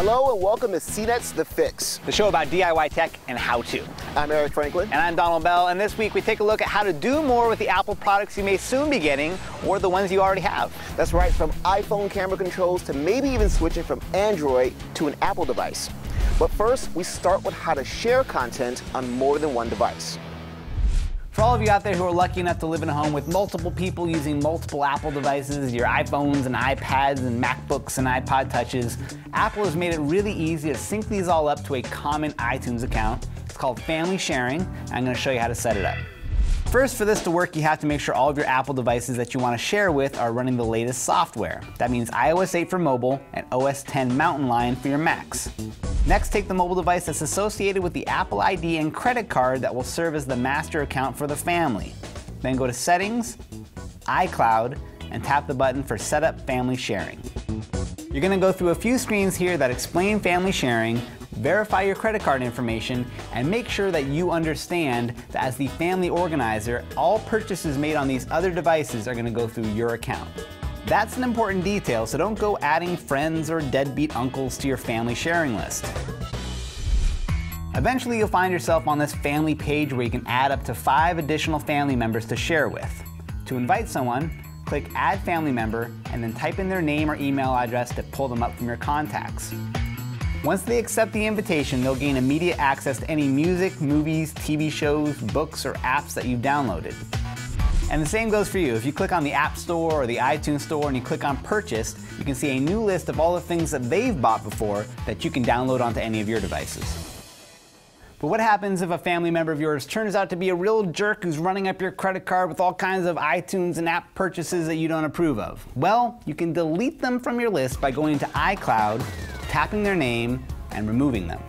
Hello and welcome to CNET's The Fix, the show about DIY tech and how-to. I'm Eric Franklin. And I'm Donald Bell, and this week we take a look at how to do more with the Apple products you may soon be getting, or the ones you already have. That's right, from iPhone camera controls to maybe even switching from Android to an Apple device. But first, we start with how to share content on more than one device. For all of you out there who are lucky enough to live in a home with multiple people using multiple Apple devices, your iPhones and iPads and MacBooks and iPod Touches, Apple has made it really easy to sync these all up to a common iTunes account. It's called Family Sharing, and I'm going to show you how to set it up. First, for this to work, you have to make sure all of your Apple devices that you want to share with are running the latest software. That means iOS 8 for mobile and OS X Mountain Lion for your Macs. Next, take the mobile device that's associated with the Apple ID and credit card that will serve as the master account for the family. Then go to Settings, iCloud, and tap the button for Set Up Family Sharing. You're going to go through a few screens here that explain family sharing, verify your credit card information, and make sure that you understand that as the family organizer, all purchases made on these other devices are going to go through your account. That's an important detail, so don't go adding friends or deadbeat uncles to your family sharing list. Eventually, you'll find yourself on this family page where you can add up to 5 additional family members to share with. To invite someone, click Add Family Member and then type in their name or email address to pull them up from your contacts. Once they accept the invitation, they'll gain immediate access to any music, movies, TV shows, books, or apps that you've downloaded. And the same goes for you. If you click on the App Store or the iTunes Store and you click on Purchased, you can see a new list of all the things that they've bought before that you can download onto any of your devices. But what happens if a family member of yours turns out to be a real jerk who's running up your credit card with all kinds of iTunes and app purchases that you don't approve of? Well, you can delete them from your list by going to iCloud, tapping their name, and removing them.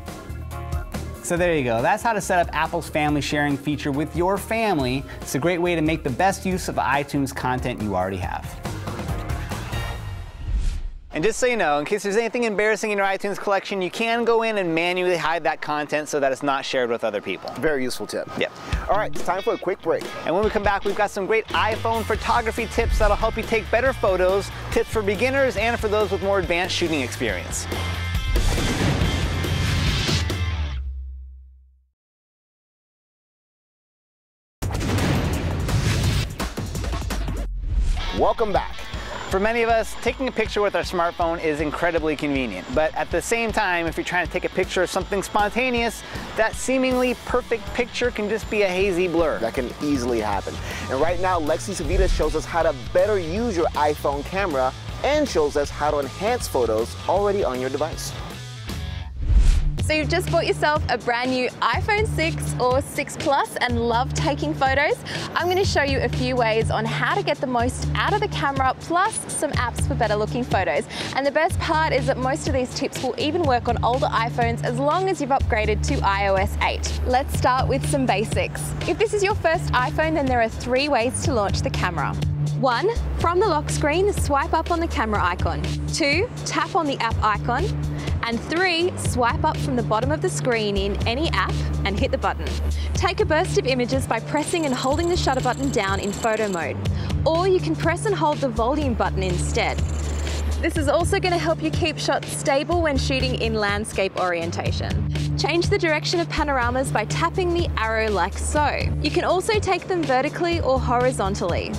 So there you go. That's how to set up Apple's family sharing feature with your family. It's a great way to make the best use of the iTunes content you already have. And just so you know, in case there's anything embarrassing in your iTunes collection, you can go in and manually hide that content so that it's not shared with other people. Very useful tip. Yep. All right, it's time for a quick break. And when we come back, we've got some great iPhone photography tips that'll help you take better photos, tips for beginners and for those with more advanced shooting experience. Welcome back. For many of us, taking a picture with our smartphone is incredibly convenient, but at the same time, if you're trying to take a picture of something spontaneous, that seemingly perfect picture can just be a hazy blur. That can easily happen. And right now, Lexi Savita shows us how to better use your iPhone camera and shows us how to enhance photos already on your device. So you've just bought yourself a brand new iPhone 6 or 6 Plus and love taking photos. I'm going to show you a few ways on how to get the most out of the camera, plus some apps for better looking photos. And the best part is that most of these tips will even work on older iPhones as long as you've upgraded to iOS 8. Let's start with some basics. If this is your first iPhone, then there are 3 ways to launch the camera. 1. From the lock screen, swipe up on the camera icon. 2. Tap on the app icon. And 3. Swipe up from the bottom of the screen in any app and hit the button. Take a burst of images by pressing and holding the shutter button down in photo mode. Or you can press and hold the volume button instead. This is also going to help you keep shots stable when shooting in landscape orientation. Change the direction of panoramas by tapping the arrow like so. You can also take them vertically or horizontally.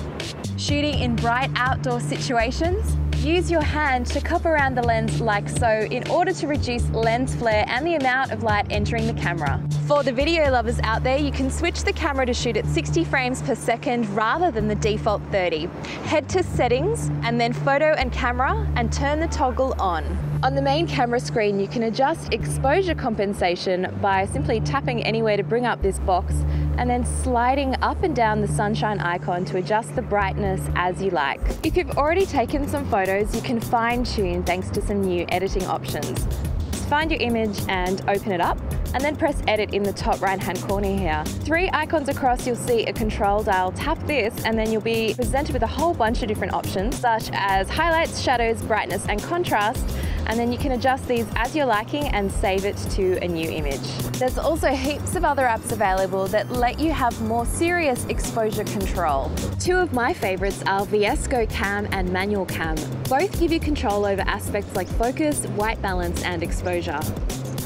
Shooting in bright outdoor situations, use your hand to cup around the lens like so in order to reduce lens flare and the amount of light entering the camera. For the video lovers out there, you can switch the camera to shoot at 60 frames per second rather than the default 30. Head to Settings and then Photo and Camera and turn the toggle on. On the main camera screen, you can adjust exposure compensation by simply tapping anywhere to bring up this box and then sliding up and down the sunshine icon to adjust the brightness as you like. If you've already taken some photos, you can fine-tune thanks to some new editing options. Just find your image and open it up, and then press Edit in the top right-hand corner here. 3 icons across, you'll see a control dial. Tap this, and then you'll be presented with a whole bunch of different options, such as highlights, shadows, brightness, and contrast. and then you can adjust these as you're liking and save it to a new image. There's also heaps of other apps available that let you have more serious exposure control. Two of my favorites are VS-Go Cam and Manual Cam. Both give you control over aspects like focus, white balance, and exposure.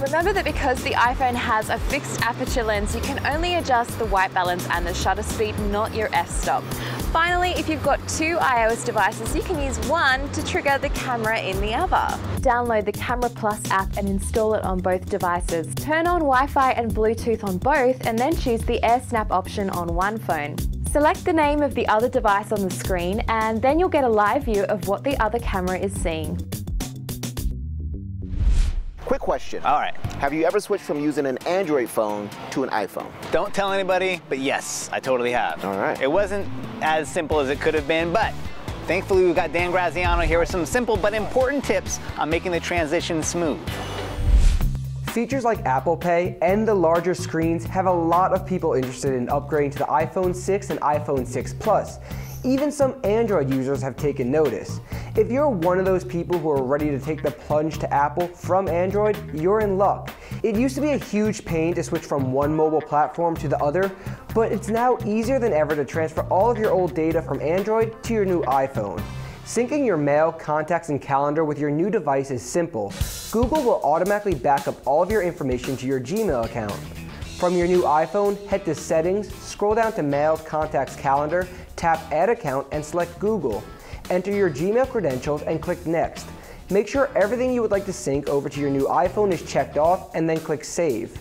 Remember that because the iPhone has a fixed aperture lens, you can only adjust the white balance and the shutter speed, not your f-stop. Finally, if you've got two iOS devices, you can use one to trigger the camera in the other. Download the Camera Plus app and install it on both devices. Turn on Wi-Fi and Bluetooth on both, and then choose the AirSnap option on one phone. Select the name of the other device on the screen, and then you'll get a live view of what the other camera is seeing. Quick question. All right. Have you ever switched from using an Android phone to an iPhone? Don't tell anybody, but yes, I totally have. All right. It wasn't as simple as it could have been, but thankfully we've got Dan Graziano here with some simple but important tips on making the transition smooth. Features like Apple Pay and the larger screens have a lot of people interested in upgrading to the iPhone 6 and iPhone 6 Plus. Even some Android users have taken notice. If you're one of those people who are ready to take the plunge to Apple from Android, you're in luck. It used to be a huge pain to switch from one mobile platform to the other, but it's now easier than ever to transfer all of your old data from Android to your new iPhone. Syncing your mail, contacts, and calendar with your new device is simple. Google will automatically back up all of your information to your Gmail account. From your new iPhone, head to Settings, scroll down to Mail, Contacts, Calendar, tap Add Account, and select Google. Enter your Gmail credentials and click Next. Make sure everything you would like to sync over to your new iPhone is checked off, and then click Save.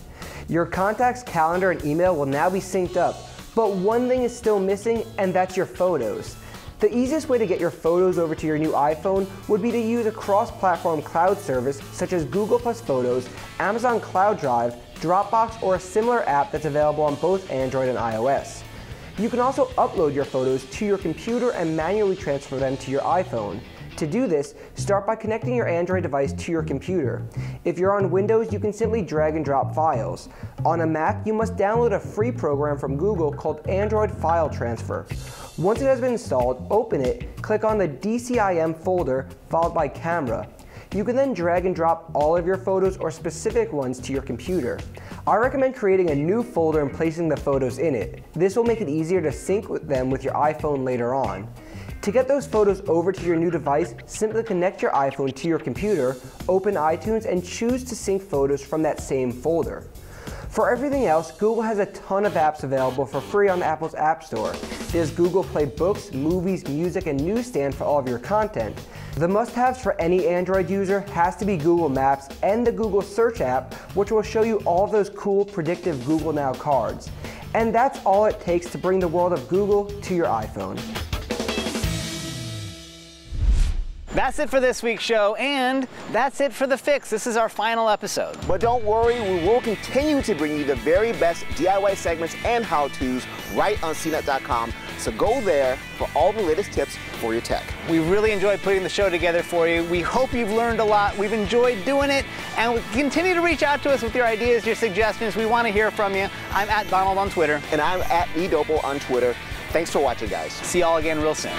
Your contacts, calendar, and email will now be synced up, but one thing is still missing, and that's your photos. The easiest way to get your photos over to your new iPhone would be to use a cross-platform cloud service such as Google Plus Photos, Amazon Cloud Drive, Dropbox, or a similar app that's available on both Android and iOS. You can also upload your photos to your computer and manually transfer them to your iPhone. To do this, start by connecting your Android device to your computer. If you're on Windows, you can simply drag and drop files. On a Mac, you must download a free program from Google called Android File Transfer. Once it has been installed, open it, click on the DCIM folder, followed by Camera. You can then drag and drop all of your photos or specific ones to your computer. I recommend creating a new folder and placing the photos in it. This will make it easier to sync them with your iPhone later on. To get those photos over to your new device, simply connect your iPhone to your computer, open iTunes, and choose to sync photos from that same folder. For everything else, Google has a ton of apps available for free on Apple's App Store. There's Google Play Books, Movies, Music, and Newsstand for all of your content. The must-haves for any Android user has to be Google Maps and the Google Search app, which will show you all of those cool predictive Google Now cards. And that's all it takes to bring the world of Google to your iPhone. That's it for this week's show, and that's it for The Fix. This is our final episode. But don't worry, we will continue to bring you the very best DIY segments and how-tos right on CNET.com. So go there for all the latest tips for your tech. We really enjoyed putting the show together for you. We hope you've learned a lot. We've enjoyed doing it, and continue to reach out to us with your ideas, your suggestions. We want to hear from you. I'm at Donald on Twitter. And I'm at eDopal on Twitter. Thanks for watching, guys. See y'all again real soon.